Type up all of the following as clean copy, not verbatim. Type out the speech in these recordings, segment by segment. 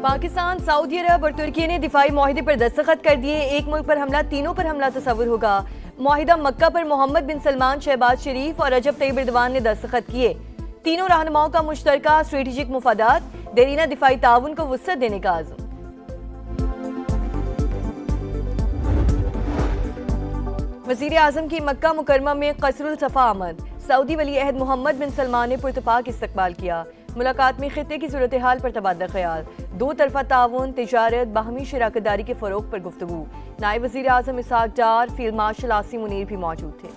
Pakistan, Saudi अरब और तुर्की ने दिफाई मुआहदे पर दस्तखत कर दिए। एक मुल्क पर हमला, तीनों पर हमला तस्वुर होगा। मुआहिदा मक्का पर मोहम्मद बिन सलमान, शहबाज शरीफ और रजब तैयब एर्दोगान ने दस्तखत किए। तीनों रहनुमाओं का मुश्तरका स्ट्रेटेजिक मुफादात, देरीना दिफाई ताउन को वुसअत देने का आज़म। वज़ीर आज़म की मक्का मुकरमा में कसरुल सफ़ा आमद। सऊदी वली अहद मोहम्मद बिन सलमान ने पुरतपाक इस्तकबाल किया। मुलाकात में खित्ते की सूरत हाल पर तबादला ख्याल, दो तरफा ताउन, तिजारत, बाहमी शराकतदारी के फ़रोग पर गुफ्तगू। नायब वज़ीर आज़म इसहाक डार, फील्ड मार्शल आसिम मुनीर भी मौजूद थे।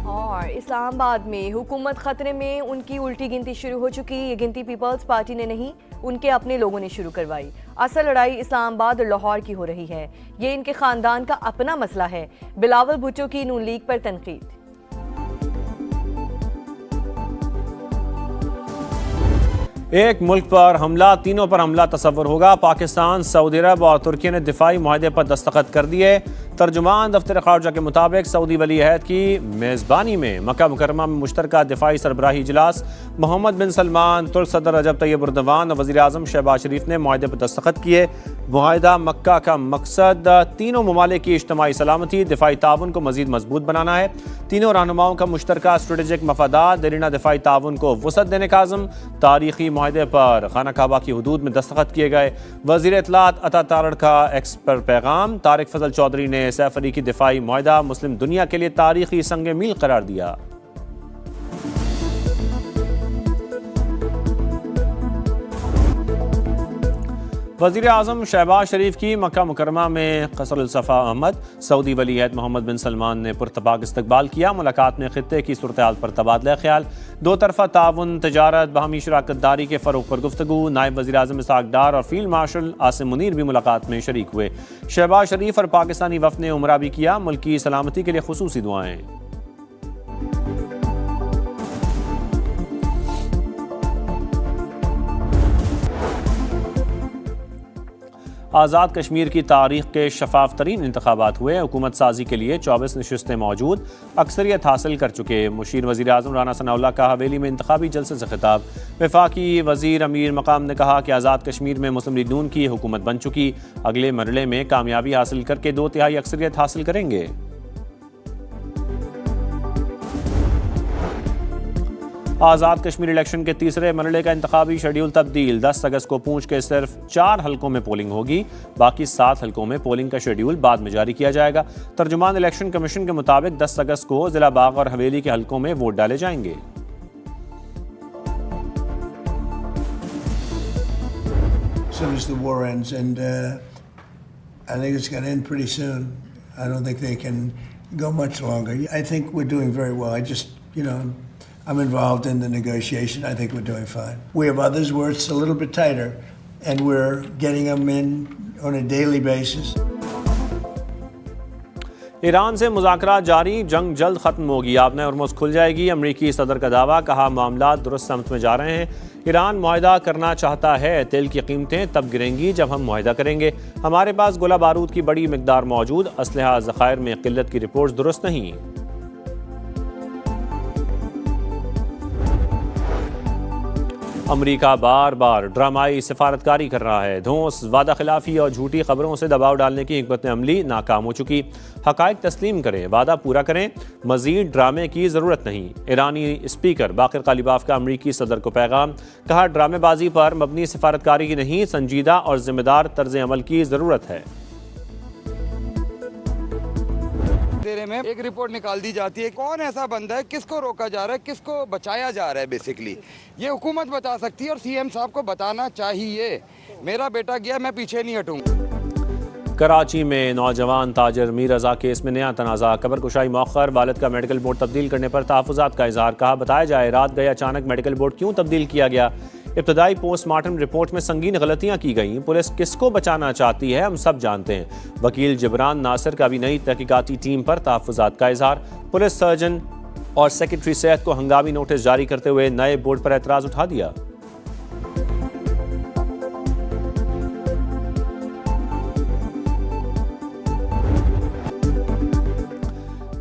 और इस्लामाबाद में हुकूमत खतरे में, उनकी उल्टी गिनती शुरू हो चुकी। ये गिनती पीपल्स पार्टी ने नहीं, उनके अपने लोगों ने शुरू करवाई। असल लड़ाई इस्लामाबाद और लाहौर की हो रही है। ये इनके खानदान का अपना मसला है। बिलावल भुट्टो की नून लीग पर तनकीद। एक मुल्क पर हमला, तीनों पर हमला तस्वुर होगा। पाकिस्तान, सऊदी अरब और तुर्की ने दिफाई मुआहदे पर दस्तखत कर दिए। तर्जुमान दफ्तर खारजा के मुताबिक सऊदी वली अहद की मेज़बानी में मक्का मुकरमा में मुश्तरका दिफाई सरबराही इजलास मोहम्मद बिन सलमान, तुर्क सदर रजब तैयब एर्दोगान और वज़ीर आज़म शहबाज शरीफ ने मुआहदे पर दस्तखत किए। मुआहदा मक्का का मकसद तीनों ममालिक की इज्तिमाई सलामती, दिफाई ताउन को मज़ीद मजबूत बनाना है। तीनों रहनुमाओं का मुश्तरका स्ट्रेटेजिक मफादात, देरीना दिफाई ताउन को वुसअत देने का आज़म। तारीखी मुआहदे पर खाना काबा की हदूद में दस्तखत किए गए। वज़ीर इत्तलात अता तारड़ का एक्स पर पैगाम। तारिक फजल चौधरी ने सैफ अली की दिफाई मुआहदा मुस्लिम दुनिया के लिए तारीखी संग मील करार दिया। वज़ीर आज़म शहबाज शरीफ की मक्का मुकरमा में कसरुल सफ़ा आमद। सऊदी वली अहद मोहम्मद बिन सलमान ने पुरतपाक इस्तकबाल किया। मुलाकात में खित्ते की सूरत हाल पर तबादला ख्याल, दो तरफा ताउन, तिजारत, बाहमी शराकतदारी के फ़रोग पर गुफ्तगू। नायब वज़ीर आज़म इसहाक डार और फील्ड मार्शल आसिम मुनीर भी मुलाकात में शरीक हुए। शहबाज शरीफ और पाकिस्तानी वफ़द ने उमरा भी किया। मुल्क की सलामती के लिए खुसूसी दुआएं। आज़ाद कश्मीर की तारीख के शफाफ तरीन इंतखाबात हुए। हुकूमत साजी के लिए 24 नशिस्तें मौजूद, अक्सरियत हासिल कर चुके। मुशीर वज़ीर आज़म राना सनाउल्लाह का हवेली में इंतखाबी जलसे से खिताब। वफाकी वज़ीर अमीर मकाम ने कहा कि आज़ाद कश्मीर में मुस्लिम लीग नून की हुकूमत बन चुकी, अगले मरहले में कामयाबी हासिल करके 2/3 अक्सरियत हासिल करेंगे। आज़ाद कश्मीर इलेक्शन के तीसरे मरहले का इंतखाबी शेड्यूल तब्दील। 10 अगस्त को पूंछ के सिर्फ 4 हलकों में पोलिंग होगी, बाकी 7 हलकों में पोलिंग का शेड्यूल बाद में जारी किया जाएगा। तर्जुमान इलेक्शन कमीशन के मुताबिक 10 अगस्त को जिला बाग और हवेली के हलकों में वोट डाले जाएंगे। As soon as the war ends, and I think it's going to end pretty soon. I don't think they can go much longer. I think we're doing very well. I just, I'm involved in the negotiation. I think we're doing fine. We have others where it's a little bit tighter, and we're getting them in on a daily basis. Iran से मुज़ाकरात जारी, जंग जल्द खत्म होगी, आबने Hormuz खुल जाएगी। अमरीकी सदर का दावा, कहा मामला दुरुस्त समत में जा रहे हैं। ईरान मुआहदा करना चाहता है, तेल की कीमतें तब गिरेंगी जब हम मुआहदा करेंगे। हमारे पास गोला बारूद की बड़ी मिकदार मौजूद, असलहा ज़खायर में किल्लत की रिपोर्ट दुरुस्त नहीं। अमरीका बार बार ड्रामाई सिफारतकारी कर रहा है। धौंस, वादा खिलाफी और झूठी खबरों से दबाव डालने की हिकमत अमली नाकाम हो चुकी। हकायक तस्लीम करें, वादा पूरा करें, मजीद ड्रामे की ज़रूरत नहीं। ईरानी स्पीकर बाकिर कालिबाफ का अमरीकी सदर को पैगाम, कहा ड्रामेबाजी पर मबनी सिफारतकारी की नहीं, संजीदा और जिम्मेदार तर्ज अमल की ज़रूरत है। में एक रिपोर्ट निकाल दी जाती है, कौन ऐसा बंदा है, किसको रोका जा रहा है, किसको बचाया जा रहा है। बेसिकली ये हुकूमत बता सकती है और सीएम साहब को बताना चाहिए। मेरा बेटा गया, मैं पीछे नहीं हटूंगा। कराची में नौजवान ताजर मीर रजा केस में नया तनाज़ा, कबर कुशाई मौखर, वालिद का मेडिकल बोर्ड तब्दील करने पर तहफ़्फ़ुज़ात का इज़हार। कहा बताया जाए रात गए अचानक मेडिकल बोर्ड क्यों तब्दील किया गया। इब्तदाई पोस्टमार्टम रिपोर्ट में संगीन गलतियां की गईं। पुलिस किसको बचाना चाहती है हम सब जानते हैं। वकील जबरान नासिर का भी नई तहकीकाती टीम पर तहफ़्फ़ुज़ात का इज़हार। पुलिस सर्जन और सेक्रेटरी सेहत को हंगामी नोटिस जारी करते हुए नए बोर्ड पर एतराज़ उठा दिया।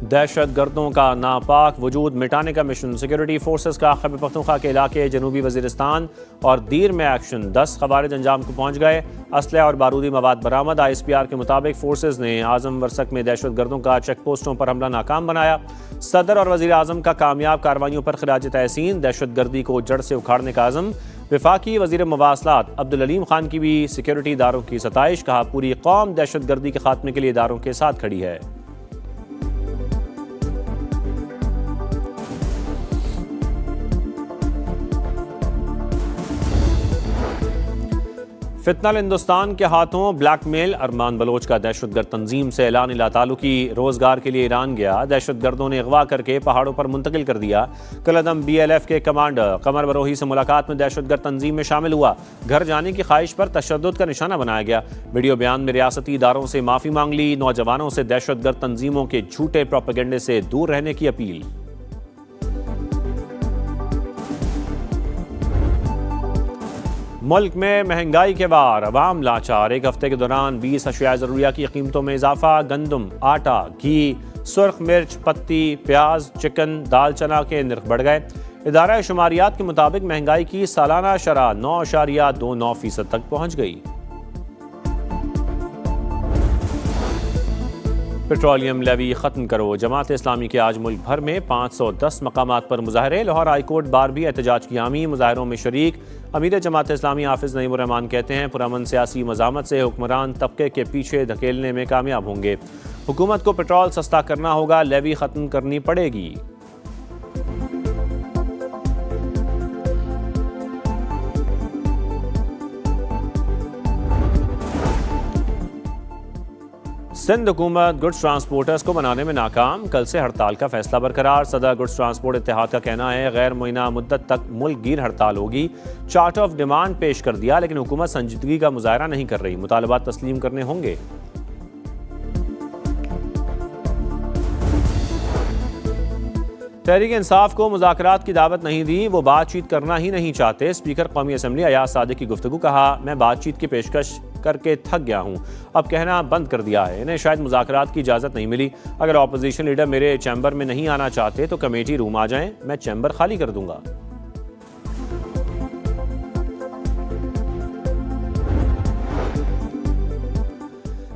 दहशत गर्दों का नापाक वजूद मिटाने का मिशन। सिक्योरिटी फोर्सेस का खैबर पख्तूनख्वा के इलाके जनूबी वजीरिस्तान और दीर में एक्शन। 10 खवारिज अंजाम को पहुंच गए। असलहा और बारूदी मवाद बरामद। ISPR के मुताबिक फोर्सेस ने आजम वर्सक में दहशत गर्दों का चेक पोस्टों पर हमला नाकाम बनाया। सदर और वजीर आजम का कामयाब कार्रवाइयों पर खिराज तहसीन। दहशत गर्दी को जड़ से उखाड़ने का आज़म। वफाकी वजीर मवासलात अब्दुल अलीम खान की भी सिक्योरिटी इदारों की सताइश। कहा, पूरी कौम दहशत गर्दी के खात्मे के लिए इदारों के साथ खड़ी है। फितनल हिंदुस्तान के हाथों ब्लैकमेल। अरमान बलोच का दहशतगर्द तंजीम से ऐलान लातालुकी। रोजगार के लिए ईरान गया। दहशतगर्दों ने अगवा करके पहाड़ों पर मुंतकिल कर दिया। कलदम BLF के कमांडर कमर बरोही से मुलाकात में दहशतगर्द तंजीम में शामिल हुआ। घर जाने की ख्वाहिश पर तशद्दुद का निशाना बनाया गया। वीडियो बयान में रियासती इदारों से माफ़ी मांग ली। नौजवानों से दहशतगर्द तंजीमों के झूठे प्रोपेगेंडे से दूर रहने की अपील। मुल्क में महंगाई के बार अवाम लाचार। एक हफ्ते के दौरान 20 अशिया ज़रूरिया की कीमतों में इजाफा। गंदम, आटा, घी, सुर्ख मिर्च, पत्ती, प्याज, चिकन, दाल चना के नर्ख बढ़ गए। इदारा शुमारियात के मुताबिक महंगाई की सालाना शरह 9.29% तक पहुँच गई। पेट्रोलियम लेवी ख़त्म करो। जमात इस्लामी के आज मुल्क भर में 510 मकामात पर मुजाहरे। लाहौर हाईकोर्ट बार भी एहतजाज की हामी। मुजाहरों में शरीक अमीर जमात इस्लामी हाफिज़ नईमुर रहमान कहते हैं, पुरअमन सियासी मज़ामत से हुक्मरान तबके के पीछे धकेलने में कामयाब होंगे। हुकूमत को पेट्रोल सस्ता करना होगा, लेवी ख़त्म करनी पड़ेगी। सिंध हुकूमत गुड्स ट्रांसपोर्टर्स को बनाने में नाकाम। कल से हड़ताल का फैसला बरकरार। सदर गुड्स ट्रांसपोर्ट इत्तेहाद का कहना है, गैर मुइना मुद्दत तक मुल्क गिर हड़ताल होगी। चार्ट ऑफ डिमांड पेश कर दिया, लेकिन हुकूमत संजीदगी का मुजाहरा नहीं कर रही। मुतालबात तस्लीम करने होंगे। तहरीक इंसाफ को मुज़ाकरात की दावत नहीं दी, वो बातचीत करना ही नहीं चाहते। स्पीकर कौमी असम्बली अयाज सादिक की गुफ्तगू। कहा, मैं बातचीत की पेशकश करके थक गया हूँ, अब कहना बंद कर दिया है। इन्हें शायद मुज़ाकरात की इजाज़त नहीं मिली। अगर अपोजिशन लीडर मेरे चैम्बर में नहीं आना चाहते तो कमेटी रूम आ जाएं, मैं चैम्बर खाली कर दूंगा।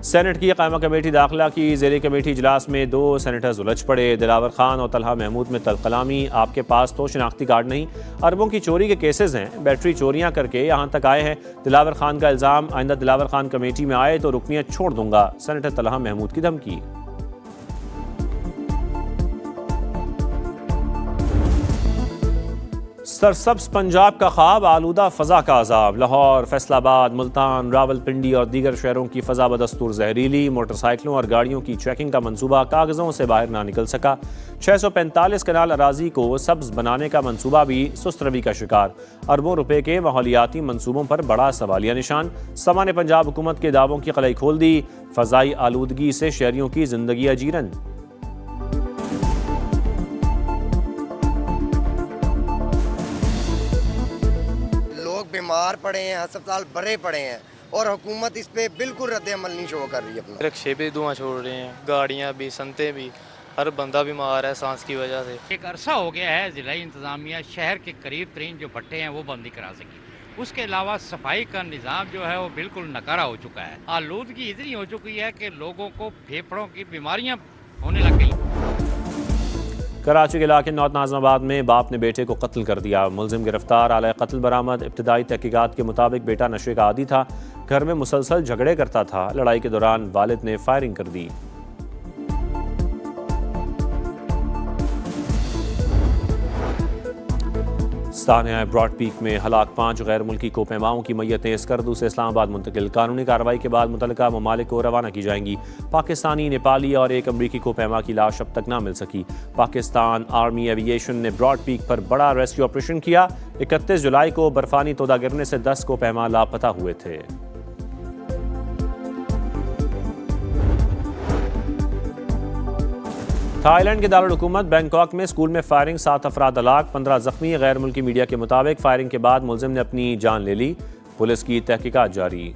सेनेट की कायमा कमेटी दाखिला की ज़ेरी कमेटी इजलास में 2 सेनेटर्स उलझ पड़े। दिलावर खान और तलहा महमूद में तलकलामी। आपके पास तो शनाख्ती कार्ड नहीं, अरबों की चोरी के केसेस हैं, बैटरी चोरियां करके यहाँ तक आए हैं। दिलावर खान का इल्ज़ाम, आइंदा दिलावर खान कमेटी में आए तो रुकनियत छोड़ दूंगा। सेनेटर तलहा महमूद की धमकी। सरसब्ज पंजाब का ख्वाब, आलूदा फ़ज़ा का अजाब। लाहौर, फैसलाबाद, मुल्तान, रावलपिंडी और दीगर शहरों की फ़ज़ा बदस्तूर जहरीली। मोटरसाइकिलों और गाड़ियों की चेकिंग का मंसूबा कागज़ों से बाहर ना निकल सका। 645 कनाल अराजी को सब्ज बनाने का मंसूबा भी सुस्त रवि का शिकार। अरबों रुपए के माहौलियाती मंसूबों पर बड़ा सवालिया निशान। समा ने पंजाब हुकूमत के दावों की कलई खोल दी। फ़ज़ाई आलूदगी से शहरियों की जिंदगी अजीरन। बीमार पड़े हैं, अस्पताल भरे पड़े हैं और हुकूमत इस पे बिल्कुल रद्द अमल नहीं शो कर रही है। अपना रिक्शे भी धुआं छोड़ रहे हैं, गाड़ियां भी, संते भी, हर बंदा बीमार है सांस की वजह से। एक अरसा हो गया है जिला इंतजामिया शहर के करीब तरीन जो भट्टे हैं वो बंद नहीं करा सकी। उसके अलावा सफाई का निज़ाम जो है वो बिल्कुल नकारा हो चुका है। आलूदगी इतनी हो चुकी है कि लोगों को फेफड़ों की बीमारियां होने लग गई। कराची के इलाके नॉर्थ नाज़िमाबाद में बाप ने बेटे को कत्ल कर दिया। मुलजिम गिरफ्तार, आला कत्ल बरामद। इब्तदाई तहकीकात के मुताबिक बेटा नशे का आदी था, घर में मुसलसल झगड़े करता था। लड़ाई के दौरान वालिद ने फायरिंग कर दी। सानिया ब्रॉड पीक में हलाक 5 गैर मुल्की कोपैमाओं की मैयतें स्कर्दू से इस्लामाबाद मुंतकिल। कानूनी कार्रवाई के बाद मुतल्लिका ममालिक को रवाना की जाएंगी। पाकिस्तानी, नेपाली और एक अमरीकी कोपैमा की लाश अब तक ना मिल सकी। पाकिस्तान आर्मी एविएशन ने ब्रॉड पीक पर बड़ा रेस्क्यू ऑपरेशन किया। 31 जुलाई को बर्फानी तोदा गिरने से 10 कोपैमा लापता हुए थे। थाईलैंड के दारुल हुकूमत बैंकॉक में स्कूल में फायरिंग, 7 अफराद हलाक, 15 जख्मी। गैर मुल्की मीडिया के मुताबिक फायरिंग के बाद मुलजिम ने अपनी जान ले ली। पुलिस की तहकीकात जारी।